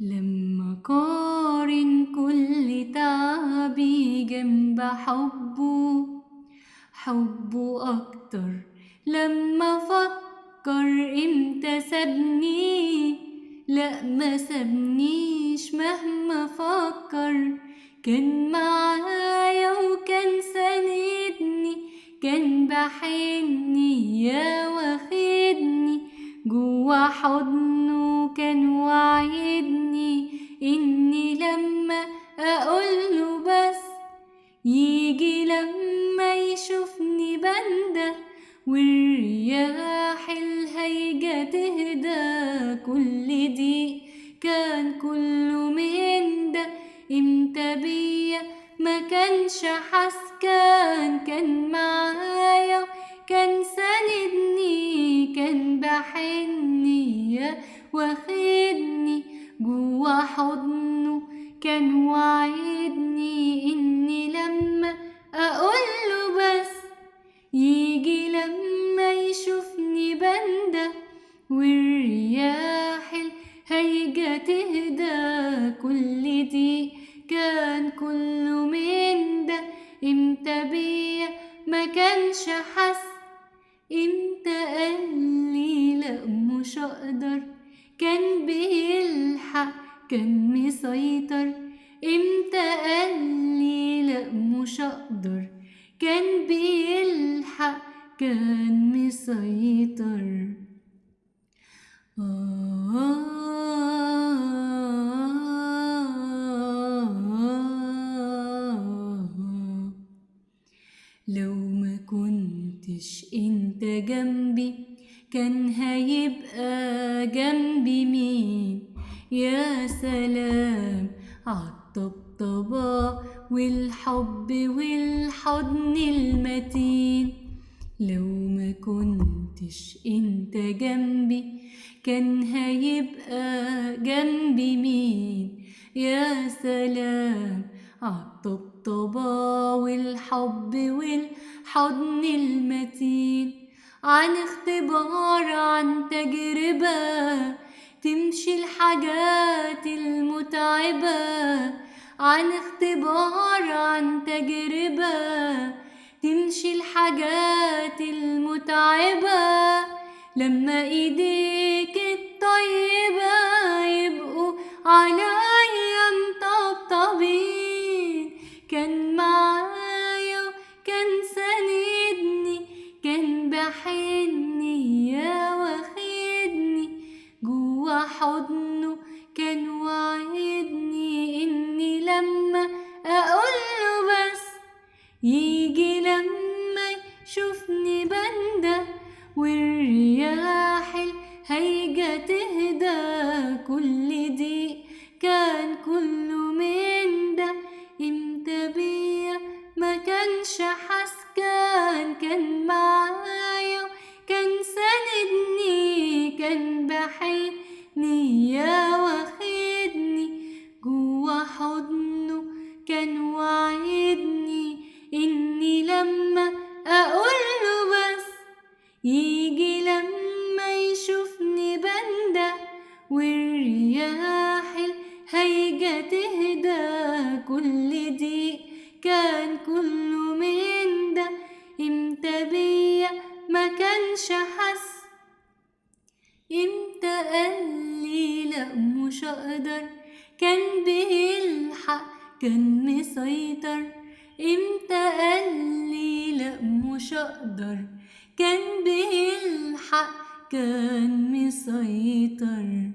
لما قارن كل تعبي جنب حبه أكتر. لما فكر امتى سابني، لأ ما سابنيش مهما فكر. كان معايا وكان ساندني، كان بحني يا واخدني جوا حضنه. كان وعدني إني لما أقوله بس يجي، لما يشوفني بنده والرياح الهيجة تهدى. كل دي كان كله من ده، امتى بيا ما كانش حس. كان معايا كان ساندني، كان بحني يا واخدني جوا حضنه. كان وعدني إني لما أقوله بس يجي، لما يشوفني بنده والرياح الهيجة تهدى. كل دي كان كله من ده، امتى بيا ما كانش حس. امتى قالي لأ مش هقدر، كان بيلحق كان مسيطر. امتى قالي لأ مش هقدر، كان بيلحق كان مسيطر. لو ما كنتش انت جنبي كان هيبقى جنبي مين؟ يا سلام عالطبطبة والحب والحضن المتين. لو ما كنتش انت جنبي كان هيبقى جنبي مين؟ يا سلام عالطبطبة والحب والحضن المتين. عن اختبار عن تجربة تمشي الحاجات المتعبة. عن اختبار عن تجربة تمشي الحاجات المتعبة. لما ايديك الطيبة يبقوا عليا مطبطبين. كان معايا وكان ساندني، كان بحني يا واخدني جوا حضنه. كان وعدني إني لما أقوله بس يجي، لما يشوفني بنده والرياح الهيجة تهدى. كل دي كان كله من ده، امتى بيا ما كانش حس. كان معايا كان ساندني، كان بحني يا واخدني جوا حضنه. كان وعدني إني لما أقوله بس يجي، لما يشوفني بنده والرياح الهيجة تهدى. كل دي كان كله من ده، امتى بيا ما كانش حس. امتى قالي لأ مش هقدر، كان بيلحق كان مسيطر. امتى قالي لأ مش هقدر، كان بيلحق كان مسيطر.